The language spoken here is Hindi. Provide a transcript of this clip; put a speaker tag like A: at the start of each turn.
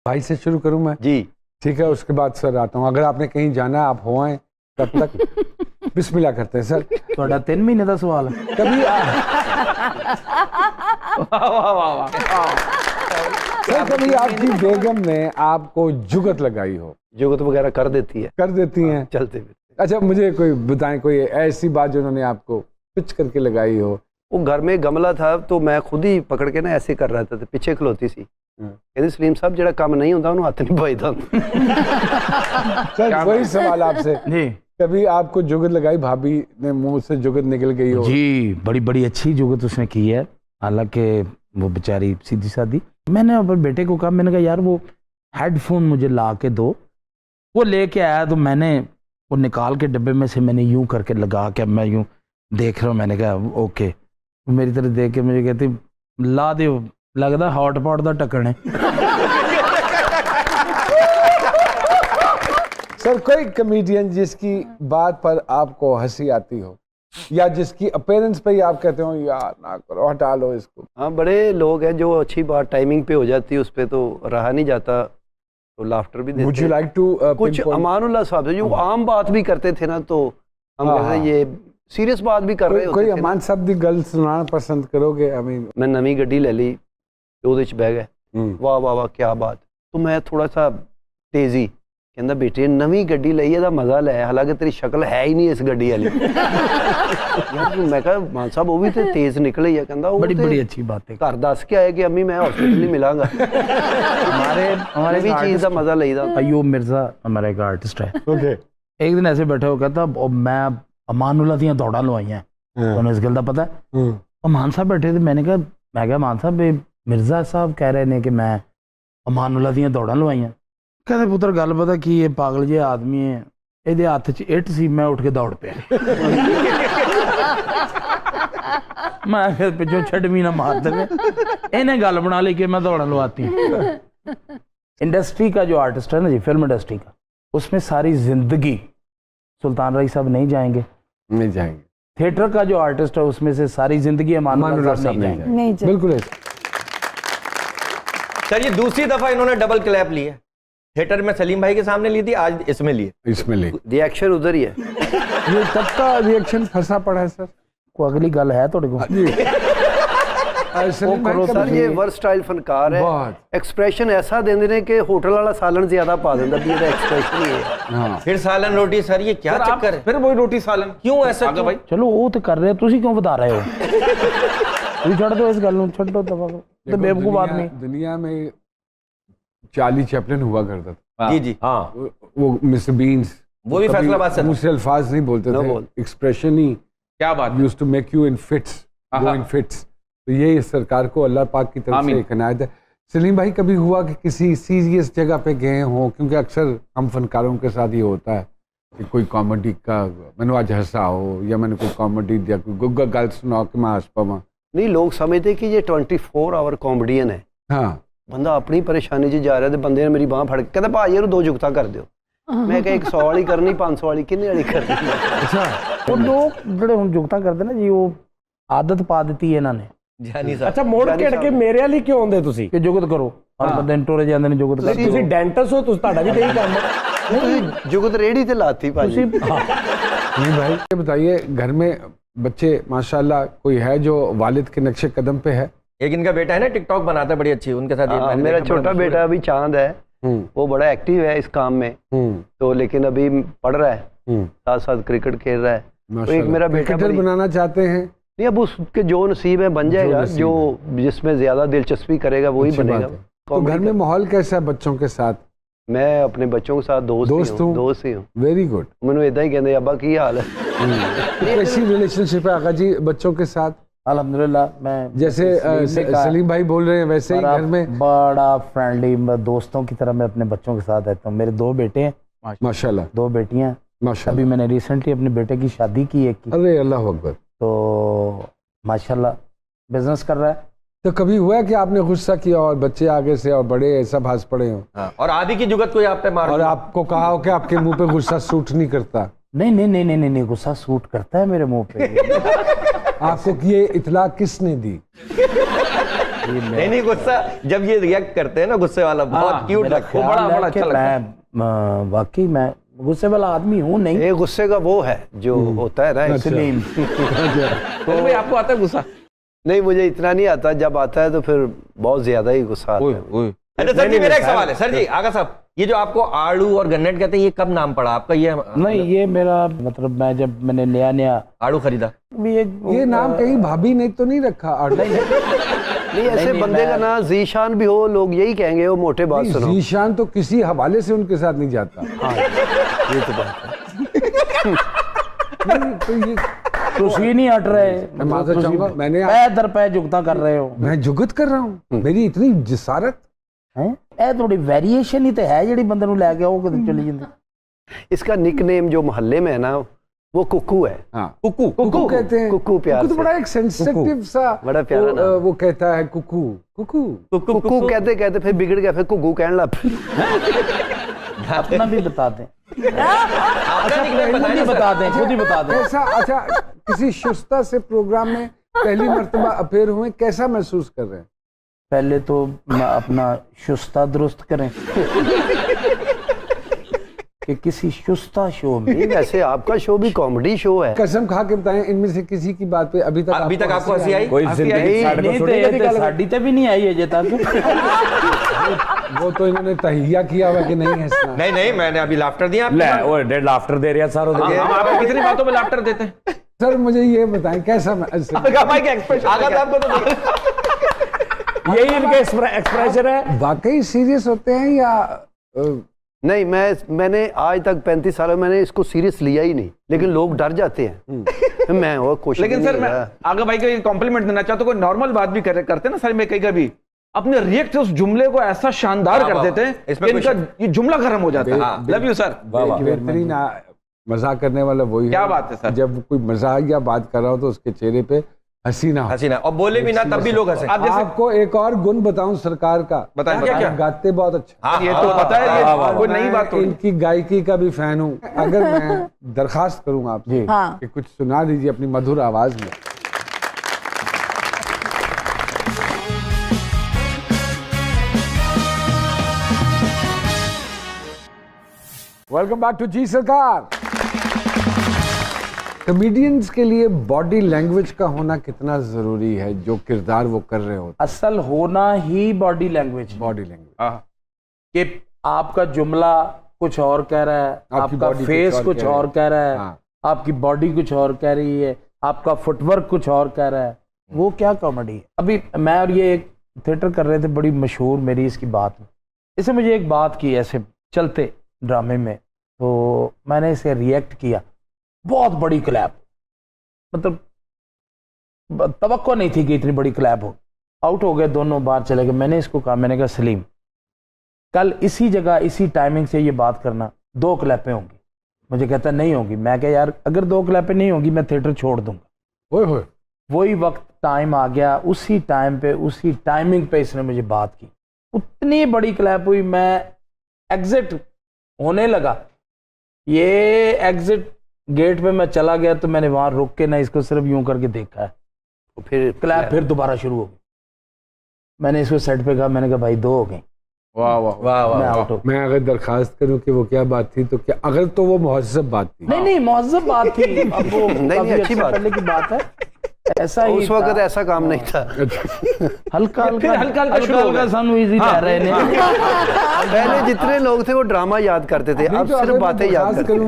A: भाई से शुरू करूं मैं?
B: जी
A: ठीक है, उसके बाद सर आता हूँ। अगर आपने कहीं जाना है आप हो आए तब तक बिस्मिल्लाह करते हैं सर।
C: थोड़ा 3 महीने का सवाल है।
A: कभी सर कभी आपकी बेगम ने आपको जुगत लगाई हो?
B: जुगत वगैरह कर देती है,
A: कर देती हैं?
B: चलते हुए।
A: अच्छा मुझे कोई बताएं, कोई ऐसी बात जो उन्होंने आपको पिच करके लगाई हो?
B: वो घर में गमला था तो मैं खुद ही पकड़ के ना ऐसे कर रहा था, पीछे खलोती सी, कहती सलीम साहब जेड़ा काम नहीं होता उन्होंने हाथ नहीं पाईदा।
A: सर वही सवाल आपसे
C: जी,
A: कभी आपको जुगत लगाई, भाभी ने मुंह से जुगत निकल गई हो?
C: जी बड़ी बड़ी अच्छी जुगत उसने की है, हालांकि वो बेचारी सीधी सादी। मैंने अपने बेटे को कहा, मैंने कहा यार वो हेडफोन मुझे ला के दो। वो लेके आया तो मैंने वो निकाल के डब्बे में से मैंने यूं करके लगा के मैं यूं देख रहा हूँ। मैंने कहा ओके, वो मेरी तरफ देख के मुझे कहती ला दो, लगता हॉटपॉट का ढक्कन है।
A: सर कोई कमेडियन जिसकी बात पर आपको हंसी आती हो या जिसकी अपीयरेंस पे ही आप कहते हो यार ना करो, हटा लो इसको?
B: हाँ, बड़े लोग हैं जो अच्छी बात टाइमिंग पे हो जाती है, उस पर तो रहा नहीं जाता, तो लाफ्टर भी देते
A: Would you like to,
B: कुछ अमानुल्लाह साहब से जो आम बात भी करते थे ना, तो हम कहते हैं ये सीरियस बात भी कर रहे होते
A: कोई
B: थे।
A: अमान साहब दी गल सुनाना पसंद करोगे? आई मीन
B: मैं नवी गड्डी ले ली, ਉਹਦੇ ਚ ਬਹਿ ਗਏ, वाह वाह वाह क्या बात। तो मैं थोड़ा सा तेजी कहता बेटे नवी गड्डी ਲਈ ਇਹਦਾ मजा ਲੈ, हालांकि तेरी शक्ल है ही नहीं इस गड्डी वाली। यार मैं कहा मान साहब वो भी तो तेज निकले है, कहता
C: बड़ी बड़ी अच्छी बात है।
B: घर दस के आए कि अम्मी मैं हॉस्पिटल ही मिलांगा।
C: हमारे
B: भी चीज का मजा लेदा।
C: अयूब मिर्जा हमारा एक आर्टिस्ट है।
A: ओके,
C: एक दिन ऐसे बैठे हो कहता मैं अमानुल्लाह ਦੀਆਂ ਦੌੜਾਂ ਲਵਾਈਆਂ, ਤੁਹਾਨੂੰ ਇਸ ਗੱਲ ਦਾ ਪਤਾ ਹੈ? ਅਮਾਨ ਸਾਹਿਬ ਬੈਠੇ ਤੇ ਮੈਂ ਕਿਹਾ ਮਾਨ ਸਾਹਿਬ ਮਿਰਜ਼ਾ ਸਾਹਿਬ ਕਹਿ ਰਹੇ ਨੇ ਕਿ ਮੈਂ ਅਮਾनुल्लाह ਦੀਆਂ ਦੌੜਾਂ ਲਵਾਈਆਂ। ਕਹਿੰਦੇ ਪੁੱਤਰ ਗੱਲ ਪਤਾ ਕੀ ਇਹ ਪਾਗਲ ਜਿਹਾ ਆਦਮੀ ਹੈ, ਇਹਦੇ ਹੱਥ 'ਚ ਇੱਟ ਸੀ, ਮੈਂ ਉੱਠ ਕੇ ਦੌੜ ਪਿਆ। मैं फिर पिछो छड़वी ना मार दे, इन्हें गल बना ली कि मैं दौड़ा लवाती। इंडस्ट्री का जो आर्टिस्ट है ना जी, फिल्म इंडस्ट्री का, उसमें सारी जिंदगी सुल्तान रईस साहब नहीं जाएंगे,
A: नहीं जाएंगे।
C: थिएटर का जो आर्टिस्ट है उसमें से सारी जिंदगी अमानुल्लाह साहब नहीं जाएंगे।
A: बिल्कुल
D: सर ये दूसरी दफा इन्होंने डबल क्लैप ली है। थिएटर में सलीम भाई के सामने ली थी, आज इसमें ली।
B: रिएक्शन उधर ही है।
A: ये तब का रिएक्शन फंसा पड़ा है सर।
C: को अगली गल है थोड़े को
B: सर ये वर्सटाइल फनकार है, एक्सप्रेशन ऐसा देंदे ने कि होटल वाला सालन ज्यादा पा देंदा भी ਇਹਦਾ एक्सप्रेशन ही है।
D: हां फिर सालन रोटी सर ये क्या चक्कर है? फिर वही रोटी सालन क्यों ऐसा क्यों भाई?
C: चलो वो तो कर रहे हो, तुसी क्यों बता रहे हो? तुम छोड़ दो इस गल नु, छोड़ दो तो बेवकूफ आदमी।
A: दुनिया में चार्ली चैपलिन हुआ करता था।
D: जी जी हाँ,
A: वो मिस्टर बीन्स,
D: वो भी फैसलाबाद से
A: मुझसे अल्फाज नहीं बोलते थे, एक्सप्रेशन ही
D: क्या बात
A: used to make you in fits, go in fits. तो ये सरकार को अल्लाह पाक की तरफ से एक इनायत है। सलीम भाई कभी हुआ कि किसी सीरियस जगह पे गए हों? क्योंकि अक्सर हम फनकारों के साथ ये होता है कि कोई कॉमेडी का मैंने आज हंसा हो या मैंने कोई कॉमेडी या कोई गल सुनाओ कि मैं हंस पावा।
B: नहीं, लोग समझते कि ये 24 आवर कॉमेडियन है।
A: हाँ,
B: बंदा अपनी परेशानी च जा रहा है तो बंदे ने मेरी बांह फड़ के कहता भाई यार 2 जुगता कर दो। मैं कहा 100 वाली करनी, 500 वाली किन्ने वाली करनी।
A: अच्छा,
C: वो लोग ਜਿਹੜੇ ਹੁਣ ਜੁਗਤਾ ਕਰਦੇ ਨਾ ਜੀ, ਉਹ ਆਦਤ ਪਾ ਦਿੱਤੀ ਇਹਨਾਂ ਨੇ।
D: जानी साहब
E: अच्छा मोड़ के के मेरे वाली क्यों आंदे तुसी
C: ਕਿ ਜੁਗਤ ਕਰੋ, ਹਰ ਬੰਦੇ ਨੇ ਟੋਰੇ ਜਾਂਦੇ ਨੇ ਜੁਗਤ
E: नहीं तुसी डेंटिस्ट हो, तुस ਤੁਹਾਡਾ भी यही काम है।
B: नहीं जुगत रेडी ते लाती भाई।
A: नहीं भाई ये बताइए, घर में बच्चे माशाल्लाह कोई है जो वालिद के नक्शे कदम पे है?
D: एक इनका बेटा है ना टिकटॉक बनाता है बड़ी अच्छी, उनके साथ
B: मेरा छोटा बेटा अभी चांद है, वो बड़ा एक्टिव है इस काम में, तो लेकिन अभी पढ़ रहा है, साथ साथ क्रिकेट खेल रहा है। तो एक मेरा बेटा
A: क्रिकेटर बनाना चाहते हैं?
B: नहीं, अब उसके जो नसीब है बन जाएगा, जो जिसमें ज्यादा दिलचस्पी करेगा वही बनेगा।
A: तो घर में माहौल कैसा है बच्चों के साथ?
B: मैं अपने बच्चों के साथ दोस्त ही हूँ।
A: Very good.
B: मैंने इदा ही कहते अब्बा की हाल है।
A: कैसी रिलेशनशिप है आका जी बच्चों के साथ?
C: अल्हम्दुलिल्लाह, मैं
A: जैसे सलीम भाई बोल रहे हैं वैसे ही घर में
C: बड़ा फ्रेंडली दोस्तों की तरह मैं अपने बच्चों के साथ रहता हूँ। मेरे 2 बेटे हैं
A: माशाल्लाह,
C: 2 बेटियां माशाल्लाह। अभी मैंने रिसेंटली अपने बेटे की शादी की, एक की।
A: अरे अल्लाह अकबर।
C: तो माशाल्लाह बिजनेस कर रहा है।
A: तो कभी हुआ कि आपने गुस्सा किया और बच्चे आगे से और बड़े सब हंस पड़े हो?
D: और आदि की जुगत कोई आप पे मार
A: और आपको कहा हो कि आपके मुंह पे गुस्सा सूट नहीं करता?
C: नहीं, गुस्सा सूट करता है मेरे मुंह पे।
A: आपको ये इतला किसने दी?
D: नहीं नहीं, गुस्सा जब ये रिएक्ट करते हैं ना गुस्से वाला, बहुत क्यूट लगता है, बड़ा अच्छा लगता है।
C: मैं वाकई मैं गुस्से वाला आदमी हूँ नहीं।
B: ये गुस्से का वो है जो होता है ना, इसलिए
D: तो भाई आपको आता है गुस्सा?
B: नहीं, मुझे इतना नहीं आता, जब आता है तो फिर बहुत ज्यादा ही गुस्सा आता है।
D: अच्छा सर जी, मेरा एक सवाल है सर जी, आगा साहब, ये जो आपको आड़ू और गन्नेट कहते हैं, ये कब नाम पड़ा आपका? ये
C: नहीं, ये मेरा मतलब मैं जब मैंने नया
D: आड़ू खरीदा,
A: ये नाम कहीं भाभी ने तो नहीं रखा?
B: नहीं, ऐसे बंदे का नाम जीशान भी हो, लोग यही कहेंगे वो मोटे बात सुनो।
A: जीशान तो किसी हवाले से उनके साथ नहीं जाता।
B: हाँ, ये तो बात है।
A: तो ये
C: तुसी नहीं हट रहे,
A: मैं माफी चाहूंगा, मैंने
C: पैर दर पैर जुगता कर रहे हो।
A: मैं जुगत कर रहा हूँ, मेरी इतनी जिसारत
C: है। ए थोड़ी वेरिएशन ही तो है ਜਿਹੜੀ ਬੰਦੇ ਨੂੰ ਲੈ ਕੇ ਆਓ ਕਿਤੇ ਚਲੀ ਜਾਂਦੀ।
B: इसका निकनेम जो मोहल्ले में है ना, वो कुकू है।
A: हाँ,
D: कुकू
A: कुकू कहते हैं।
B: कुकू प्यार
A: कुकू तो
B: से।
A: बड़ा एक सेंसिटिव सा,
B: बड़ा प्यारा नाम।
A: वो कहता है कुकू कुकू
B: कुकू कहते कहते फिर बिगड़ गया, फिर कुकू कहने लग
C: अपना भी बता दें,
D: आपका निकनेम
C: खुद ही बता दें, खुद ही बता दें।
A: ऐसा। अच्छा, किसी शुस्ता से प्रोग्राम में पहली मर्तबा अपेयर हुए, कैसा महसूस कर रहे हैं?
C: पहले तो अपना शुस्ता दुरुस्त करें कि किसी शुस्ता शो में।
B: वैसे आपका शो भी कॉमेडी शो है।
A: कसम खा के बताएं, इनमें से किसी की बात पे अभी तक आपको हंसी आई?
E: कोई
D: हंसी
E: जिंदगी
D: आई?
E: साढ़े को
C: नहीं
E: सुनी कभी
C: तो
E: गल?
C: साड़ी ते भी नहीं आई अजे तक।
A: वो तो इन्होंने तहिया किया हुआ कि नहीं हंसना।
D: नहीं नहीं, मैंने अभी लाफ्टर दिया आपको।
E: ले वो डेढ़ लाफ्टर दे रहा सारों
D: हम आपको कितनी बातों में लाफ्टर देते हैं?
A: सर मुझे ये बताएं, कैसा
D: आगा भाई का एक्सप्रेशन, आगा साहब को तो
E: यही इनके एक्सप्रेशन है।
A: वाकई सीरियस होते हैं या
B: नहीं, मैंने आज तक 35 सालों में मैंने इसको सीरियस लिया ही नहीं, लेकिन लोग डर जाते हैं। मैं वो कोशिश
F: लेकिन सर मैं आगा भाई को कॉम्प्लीमेंट देना चाहता हूँ। कोई नॉर्मल बात भी करते हैं ना सर, में कभी अपने रिएक्ट उस जुमले को ऐसा शानदार कर देते हैं कि इनका ये जुमला खत्म हो जाता है। Love you sir.
A: बेहतरीन मजाक करने वाला वही
F: क्या बात है सर।
A: जब कोई मजाक या बात कर रहा हो तो उसके चेहरे पे हसीना
D: और बोले भी ना तब भी लोग हंसे।
A: आपको एक और गुण बताऊं सरकार का,
D: बताएं क्या?
A: गाते बहुत अच्छा।
F: ये तो पता है, ये कोई नई बात थोड़ी।
A: इनकी गायकी का भी फैन हूं। अगर मैं दरखास्त करूं आपसे कि कुछ सुना दीजिए अपनी मधुर आवाज में। वेलकम बैक टू जी सरकार। कॉमेडियंस के लिए बॉडी लैंग्वेज का होना कितना जरूरी है, जो किरदार वो कर रहे होते?
C: असल होना ही बॉडी लैंग्वेज।
A: बॉडी लैंग्वेज
C: कि आपका जुमला कुछ और कह रहा है, आपका फेस कुछ और कह रहा है, आपकी बॉडी कुछ और कह रही है, आपका फुटवर्क कुछ और कह रहा है। वो क्या कॉमेडी है। अभी मैं और ये एक थिएटर कर रहे थे, बड़ी मशहूर मेरी इसकी बात। इसे मुझे एक बात की ऐसे चलते ड्रामे में, तो मैंने इसे रिएक्ट किया, बहुत बड़ी क्लैप, मतलब तवक्को नहीं थी कि इतनी बड़ी क्लैप हो। आउट हो गए दोनों, बाहर चले गए। मैंने इसको कहा, मैंने कहा सलीम कल इसी जगह इसी टाइमिंग से ये बात करना, 2 क्लैपें होंगी। मुझे कहता नहीं होगी। मैं कहा यार अगर 2 क्लैपें नहीं होंगी मैं थिएटर छोड़ दूंगा।
A: ओए होए।
C: वही वक्त टाइम आ गया, उसी टाइम पे उसी टाइमिंग पे इसने मुझे बात की, उतनी बड़ी क्लैप हुई। मैं एग्जिट होने लगा, ये एग्जिट गेट पे मैं चला गया तो मैंने वहां रुक के ना इसको सिर्फ यूं करके देखा है,
B: फिर
C: क्लैप फिर दोबारा शुरू हो गई। मैंने इसको सेट पे कहा, मैंने कहा भाई 2 हो गई।
A: वाह वाह वाह
C: मैं आउट हो।
A: मैं अगर दरखास्त करूं कि वो क्या बात थी, तो क्या अगर तो वो मुहज़्ज़ब बात थी?
C: नहीं मुहज़्ज़ब बात थी। अब वो
B: नहीं, अच्छी बात
C: पहले की बात है, ऐसा ही
B: उस वक्त ऐसा काम नहीं था।
C: हल्का
B: हल्का
C: सानू इजी रह रहे ने।
B: पहले जितने लोग थे वो ड्रामा याद करते थे, अब
A: तो
B: सिर्फ
A: अगर
B: बातें याद
A: दरखास्त
B: करते हैं।
A: करूं